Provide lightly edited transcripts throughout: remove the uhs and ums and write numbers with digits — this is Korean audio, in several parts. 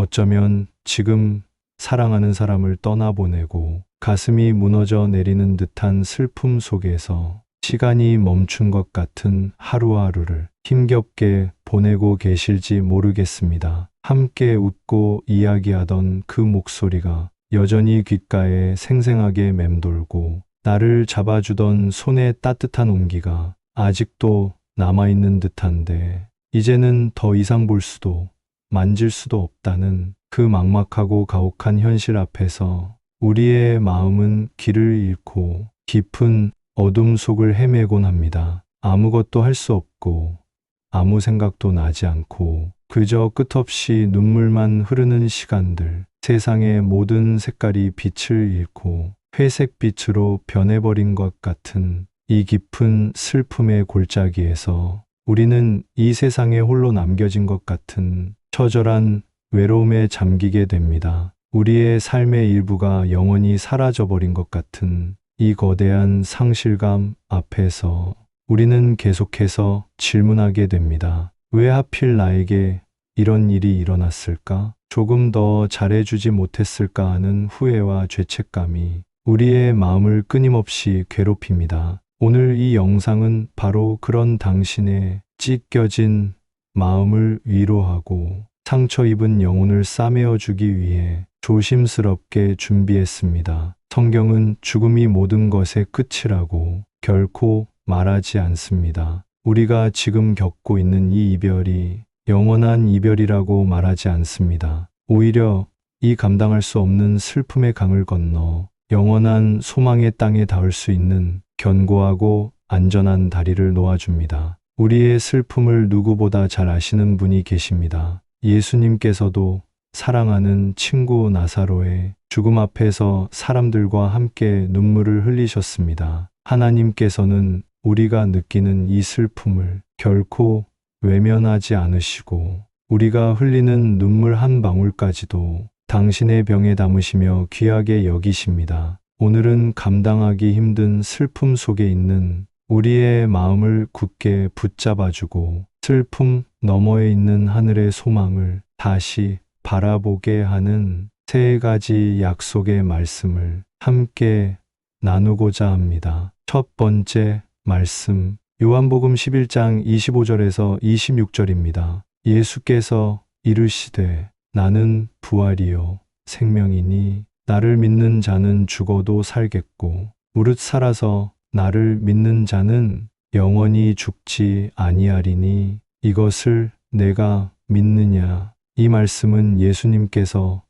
어쩌면 지금 사랑하는 사람을 떠나보내고 가슴이 무너져 내리는 듯한 슬픔 속에서 시간이 멈춘 것 같은 하루하루를 힘겹게 보내고 계실지 모르겠습니다. 함께 웃고 이야기하던 그 목소리가 여전히 귓가에 생생하게 맴돌고 나를 잡아주던 손의 따뜻한 온기가 아직도 남아있는 듯한데 이제는 더 이상 볼 수도 만질 수도 없다는 그 막막하고 가혹한 현실 앞에서 우리의 마음은 길을 잃고 깊은 어둠 속을 헤매곤 합니다. 아무것도 할 수 없고 아무 생각도 나지 않고 그저 끝없이 눈물만 흐르는 시간들, 세상의 모든 색깔이 빛을 잃고 회색 빛으로 변해버린 것 같은 이 깊은 슬픔의 골짜기에서 우리는 이 세상에 홀로 남겨진 것 같은 처절한 외로움에 잠기게 됩니다. 우리의 삶의 일부가 영원히 사라져버린 것 같은 이 거대한 상실감 앞에서 우리는 계속해서 질문하게 됩니다. 왜 하필 나에게 이런 일이 일어났을까? 조금 더 잘해주지 못했을까 하는 후회와 죄책감이 우리의 마음을 끊임없이 괴롭힙니다. 오늘 이 영상은 바로 그런 당신의 찢겨진 마음을 위로하고 상처 입은 영혼을 싸매어 주기 위해 조심스럽게 준비했습니다. 성경은 죽음이 모든 것의 끝이라고 결코 말하지 않습니다. 우리가 지금 겪고 있는 이 이별이 영원한 이별이라고 말하지 않습니다. 오히려 이 감당할 수 없는 슬픔의 강을 건너 영원한 소망의 땅에 닿을 수 있는 견고하고 안전한 다리를 놓아줍니다. 우리의 슬픔을 누구보다 잘 아시는 분이 계십니다. 예수님께서도 사랑하는 친구 나사로의 죽음 앞에서 사람들과 함께 눈물을 흘리셨습니다. 하나님께서는 우리가 느끼는 이 슬픔을 결코 외면하지 않으시고 우리가 흘리는 눈물 한 방울까지도 당신의 병에 담으시며 귀하게 여기십니다. 오늘은 감당하기 힘든 슬픔 속에 있는 우리의 마음을 굳게 붙잡아주고 슬픔 너머에 있는 하늘의 소망을 다시 바라보게 하는 세 가지 약속의 말씀을 함께 나누고자 합니다. 첫 번째 말씀, 요한복음 11장 25절에서 26절입니다. 예수께서 이르시되 나는 부활이요 생명이니 나를 믿는 자는 죽어도 살겠고 무릇 살아서 나를 믿는 자는 영원히 죽지 아니하리니 이것을 내가 믿느냐. 이 말씀은 예수님께서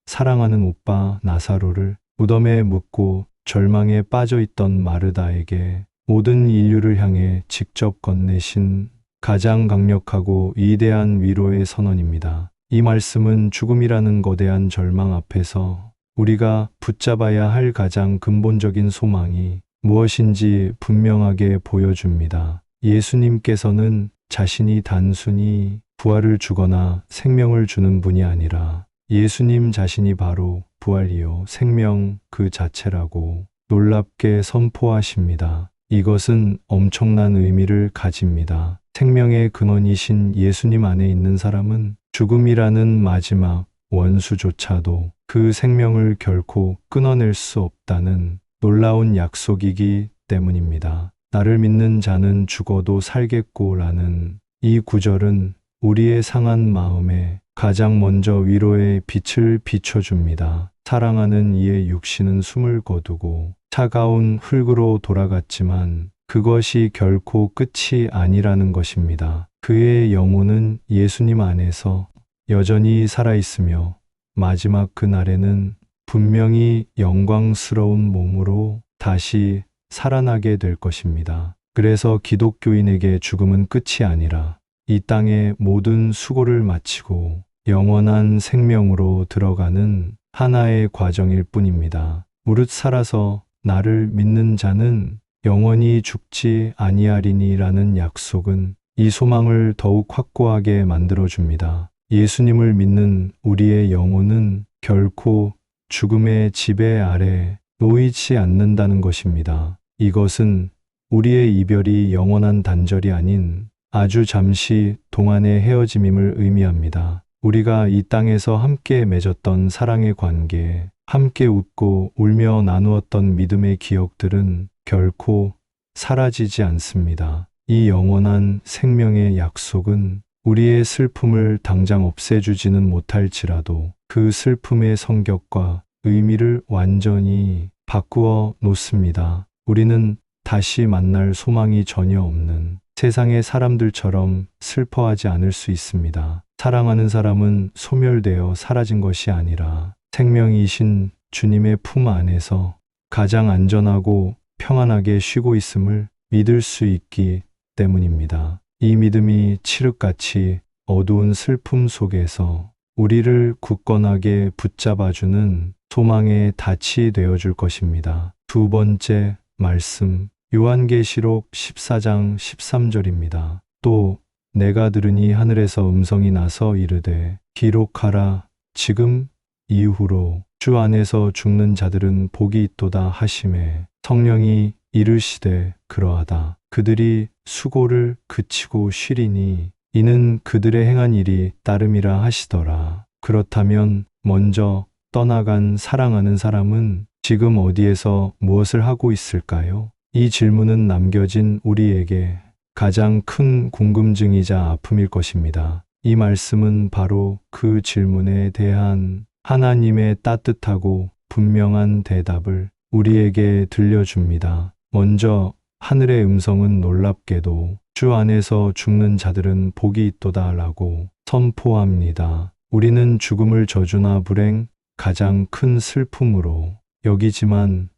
사랑하는 오빠 나사로를 무덤에 묻고 절망에 빠져 있던 마르다에게 모든 인류를 향해 직접 건네신 가장 강력하고 위대한 위로의 선언입니다. 이 말씀은 죽음이라는 거대한 절망 앞에서 우리가 붙잡아야 할 가장 근본적인 소망이 무엇인지 분명하게 보여줍니다. 예수님께서는 자신이 단순히 부활을 주거나 생명을 주는 분이 아니라 예수님 자신이 바로 부활이요 생명 그 자체라고 놀랍게 선포하십니다. 이것은 엄청난 의미를 가집니다. 생명의 근원이신 예수님 안에 있는 사람은 죽음이라는 마지막 원수조차도 그 생명을 결코 끊어낼 수 없다는 놀라운 약속이기 때문입니다. 나를 믿는 자는 죽어도 살겠고 라는 이 구절은 우리의 상한 마음에 가장 먼저 위로의 빛을 비춰줍니다. 사랑하는 이의 육신은 숨을 거두고 차가운 흙으로 돌아갔지만 그것이 결코 끝이 아니라는 것입니다. 그의 영혼은 예수님 안에서 여전히 살아있으며 마지막 그날에는 분명히 영광스러운 몸으로 다시 살아나게 될 것입니다. 그래서 기독교인에게 죽음은 끝이 아니라 이 땅의 모든 수고를 마치고 영원한 생명으로 들어가는 하나의 과정일 뿐입니다. 무릇 살아서 나를 믿는 자는 영원히 죽지 아니하리니라는 약속은 이 소망을 더욱 확고하게 만들어줍니다. 예수님을 믿는 우리의 영혼은 결코 죽음의 지배 아래 놓이지 않는다는 것입니다. 이것은 우리의 이별이 영원한 단절이 아닌 아주 잠시 동안의 헤어짐임을 의미합니다. 우리가 이 땅에서 함께 맺었던 사랑의 관계, 함께 웃고 울며 나누었던 믿음의 기억들은 결코 사라지지 않습니다. 이 영원한 생명의 약속은 우리의 슬픔을 당장 없애주지는 못할지라도 그 슬픔의 성격과 의미를 완전히 바꾸어 놓습니다. 우리는 다시 만날 소망이 전혀 없는 세상의 사람들처럼 슬퍼하지 않을 수 있습니다. 사랑하는 사람은 소멸되어 사라진 것이 아니라 생명이신 주님의 품 안에서 가장 안전하고 평안하게 쉬고 있음을 믿을 수 있기 때문입니다. 이 믿음이 칠흑같이 어두운 슬픔 속에서 우리를 굳건하게 붙잡아주는 소망의 닻이 되어줄 것입니다. 두 번째 말씀, 요한계시록 14장 13절입니다. 또 내가 들으니 하늘에서 음성이 나서 이르되 기록하라. 지금 이후로 주 안에서 죽는 자들은 복이 있도다 하시매 성령이 이르시되 그러하다. 그들이 수고를 그치고 쉬리니 이는 그들의 행한 일이 따름이라 하시더라. 그렇다면 먼저 떠나간 사랑하는 사람은 지금 어디에서 무엇을 하고 있을까요? 이 질문은 남겨진 우리에게 가장 큰 궁금증이자 아픔일 것입니다. 이 말씀은 바로 그 질문에 대한 하나님의 따뜻하고 분명한 대답을 우리에게 들려줍니다. 먼저 하늘의 음성은 놀랍게도 주 안에서 죽는 자들은 복이 있도다 라고 선포합니다. 우리는 죽음을 저주나 불행, 가장 큰 슬픔으로 여기지만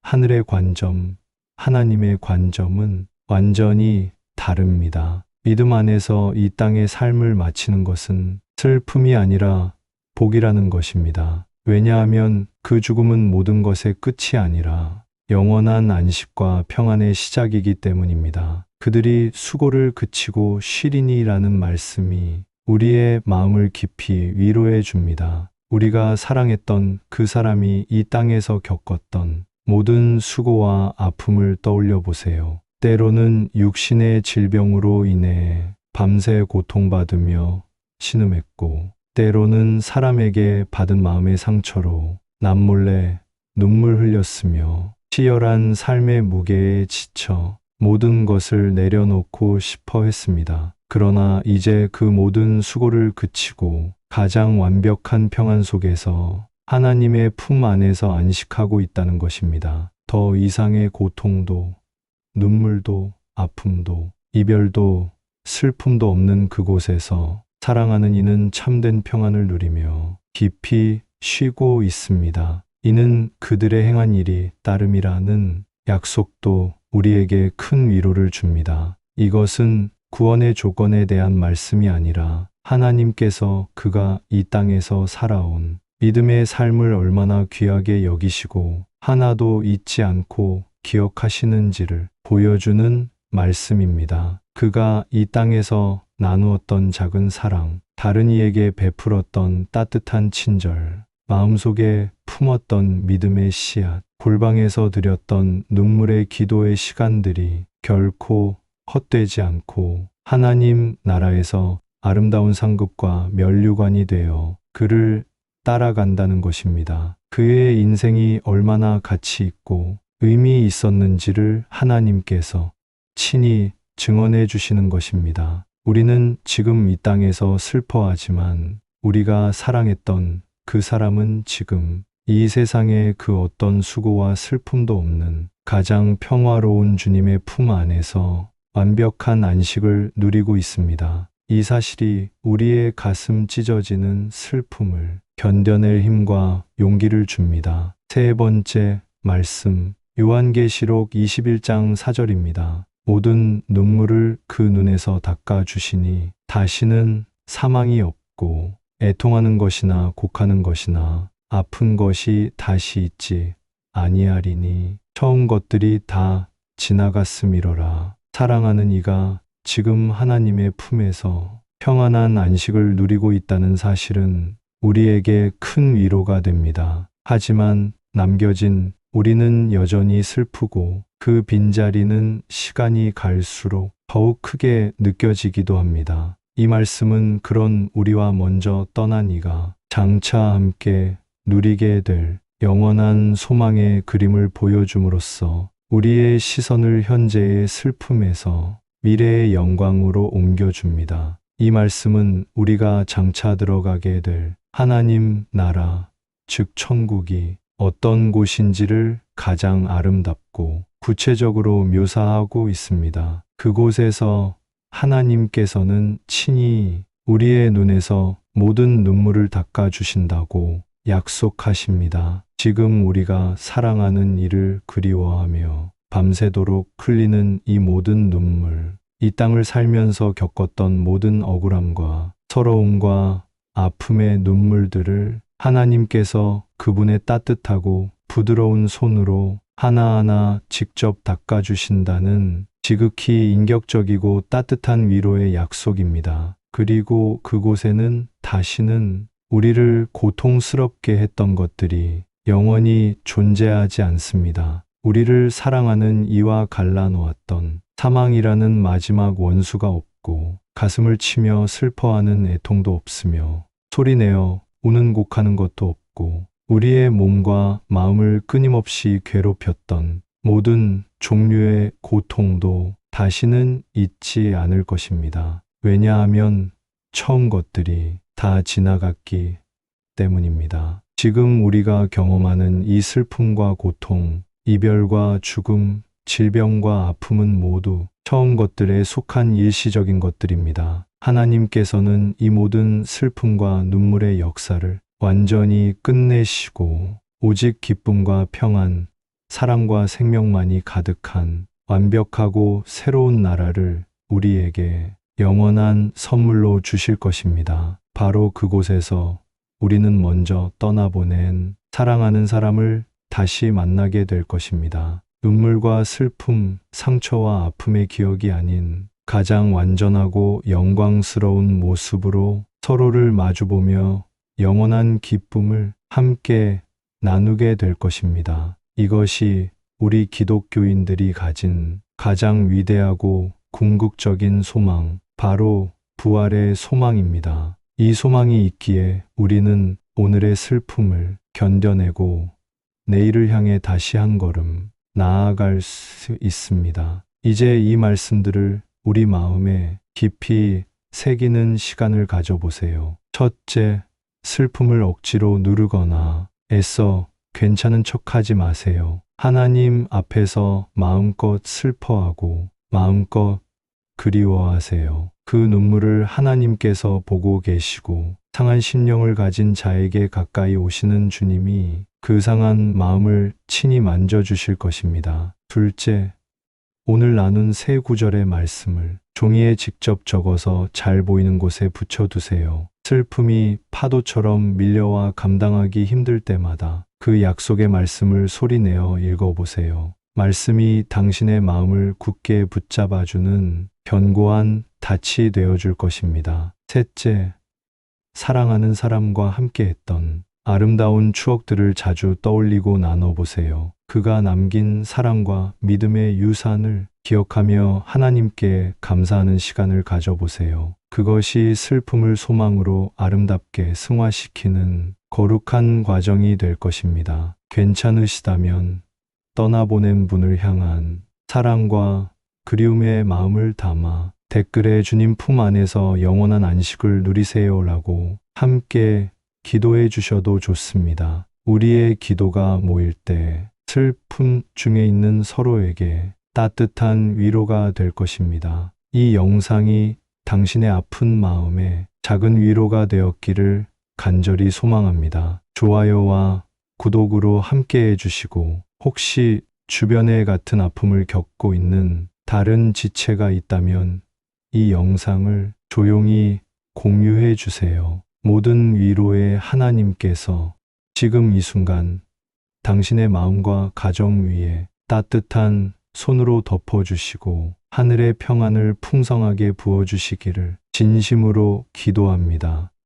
하늘의 관점, 하나님의 관점은 완전히 다릅니다. 믿음 안에서 이 땅의 삶을 마치는 것은 슬픔이 아니라 복이라는 것입니다. 왜냐하면 그 죽음은 모든 것의 끝이 아니라 영원한 안식과 평안의 시작이기 때문입니다. 그들이 수고를 그치고 쉬리니라는 말씀이 우리의 마음을 깊이 위로해 줍니다. 우리가 사랑했던 그 사람이 이 땅에서 겪었던 모든 수고와 아픔을 떠올려 보세요. 때로는 육신의 질병으로 인해 밤새 고통받으며 신음했고, 때로는 사람에게 받은 마음의 상처로 남몰래 눈물 흘렸으며 치열한 삶의 무게에 지쳐 모든 것을 내려놓고 싶어 했습니다. 그러나 이제 그 모든 수고를 그치고 가장 완벽한 평안 속에서 하나님의 품 안에서 안식하고 있다는 것입니다. 더 이상의 고통도, 눈물도, 아픔도, 이별도, 슬픔도 없는 그곳에서 사랑하는 이는 참된 평안을 누리며 깊이 쉬고 있습니다. 이는 그들의 행한 일이 따름이라는 약속도 우리에게 큰 위로를 줍니다. 이것은 구원의 조건에 대한 말씀이 아니라 하나님께서 그가 이 땅에서 살아온 믿음의 삶을 얼마나 귀하게 여기시고 하나도 잊지 않고 기억하시는지를 보여주는 말씀입니다. 그가 이 땅에서 나누었던 작은 사랑, 다른 이에게 베풀었던 따뜻한 친절, 마음속에 품었던 믿음의 씨앗, 골방에서 드렸던 눈물의 기도의 시간들이 결코 헛되지 않고 하나님 나라에서 아름다운 상급과 면류관이 되어 그를 따라간다는 것입니다. 그의 인생이 얼마나 가치 있고 의미 있었는지를 하나님께서 친히 증언해 주시는 것입니다. 우리는 지금 이 땅에서 슬퍼하지만 우리가 사랑했던 그 사람은 지금 이 세상에 그 어떤 수고와 슬픔도 없는 가장 평화로운 주님의 품 안에서 완벽한 안식을 누리고 있습니다. 이 사실이 우리의 가슴 찢어지는 슬픔을 견뎌낼 힘과 용기를 줍니다. 세 번째 말씀, 요한계시록 21장 4절입니다. 모든 눈물을 그 눈에서 닦아주시니 다시는 사망이 없고 애통하는 것이나 곡하는 것이나 아픈 것이 다시 있지 아니하리니 처음 것들이 다 지나갔음이로라. 사랑하는 이가 지금 하나님의 품에서 평안한 안식을 누리고 있다는 사실은 우리에게 큰 위로가 됩니다. 하지만 남겨진 우리는 여전히 슬프고 그 빈자리는 시간이 갈수록 더욱 크게 느껴지기도 합니다. 이 말씀은 그런 우리와 먼저 떠난 이가 장차 함께 누리게 될 영원한 소망의 그림을 보여줌으로써 우리의 시선을 현재의 슬픔에서 미래의 영광으로 옮겨줍니다. 이 말씀은 우리가 장차 들어가게 될 하나님 나라, 즉 천국이 어떤 곳인지를 가장 아름답고 구체적으로 묘사하고 있습니다. 그곳에서 하나님께서는 친히 우리의 눈에서 모든 눈물을 닦아주신다고 약속하십니다. 지금 우리가 사랑하는 이를 그리워하며 밤새도록 흘리는 이 모든 눈물, 이 땅을 살면서 겪었던 모든 억울함과 서러움과 아픔의 눈물들을 하나님께서 그분의 따뜻하고 부드러운 손으로 하나하나 직접 닦아주신다는 지극히 인격적이고 따뜻한 위로의 약속입니다. 그리고 그곳에는 다시는 우리를 고통스럽게 했던 것들이 영원히 존재하지 않습니다. 우리를 사랑하는 이와 갈라놓았던 사망이라는 마지막 원수가 없고 가슴을 치며 슬퍼하는 애통도 없으며 소리내어 우는 곡하는 것도 없고 우리의 몸과 마음을 끊임없이 괴롭혔던 모든 종류의 고통도 다시는 있지 않을 것입니다. 왜냐하면 처음 것들이 다 지나갔기 때문입니다. 지금 우리가 경험하는 이 슬픔과 고통, 이별과 죽음, 질병과 아픔은 모두 처음 것들에 속한 일시적인 것들입니다. 하나님께서는 이 모든 슬픔과 눈물의 역사를 완전히 끝내시고 오직 기쁨과 평안, 사랑과 생명만이 가득한 완벽하고 새로운 나라를 우리에게 영원한 선물로 주실 것입니다. 바로 그곳에서 우리는 먼저 떠나보낸 사랑하는 사람을 다시 만나게 될 것입니다. 눈물과 슬픔, 상처와 아픔의 기억이 아닌 가장 완전하고 영광스러운 모습으로 서로를 마주보며 영원한 기쁨을 함께 나누게 될 것입니다. 이것이 우리 기독교인들이 가진 가장 위대하고 궁극적인 소망, 바로 부활의 소망입니다. 이 소망이 있기에 우리는 오늘의 슬픔을 견뎌내고 내일을 향해 다시 한 걸음 나아갈 수 있습니다. 이제 이 말씀들을 우리 마음에 깊이 새기는 시간을 가져보세요. 첫째, 슬픔을 억지로 누르거나 애써 괜찮은 척하지 마세요. 하나님 앞에서 마음껏 슬퍼하고 마음껏 그리워하세요. 그 눈물을 하나님께서 보고 계시고 상한 심령을 가진 자에게 가까이 오시는 주님이 그 상한 마음을 친히 만져주실 것입니다. 둘째, 오늘 나눈 세 구절의 말씀을 종이에 직접 적어서 잘 보이는 곳에 붙여두세요. 슬픔이 파도처럼 밀려와 감당하기 힘들 때마다 그 약속의 말씀을 소리내어 읽어보세요. 말씀이 당신의 마음을 굳게 붙잡아주는 견고한 닻이 되어줄 것입니다. 셋째, 사랑하는 사람과 함께했던 아름다운 추억들을 자주 떠올리고 나눠보세요. 그가 남긴 사랑과 믿음의 유산을 기억하며 하나님께 감사하는 시간을 가져보세요. 그것이 슬픔을 소망으로 아름답게 승화시키는 거룩한 과정이 될 것입니다. 괜찮으시다면 떠나보낸 분을 향한 사랑과 그리움의 마음을 담아 댓글에 주님 품 안에서 영원한 안식을 누리세요라고 함께 기도해 주셔도 좋습니다. 우리의 기도가 모일 때 슬픔 중에 있는 서로에게 따뜻한 위로가 될 것입니다. 이 영상이 당신의 아픈 마음에 작은 위로가 되었기를 간절히 소망합니다. 좋아요와 구독으로 함께 해주시고 혹시 주변에 같은 아픔을 겪고 있는 다른 지체가 있다면 이 영상을 조용히 공유해 주세요. 모든 위로의 하나님께서 지금 이 순간 당신의 마음과 가정 위에 따뜻한 손으로 덮어주시고 하늘의 평안을 풍성하게 부어주시기를 진심으로 기도합니다.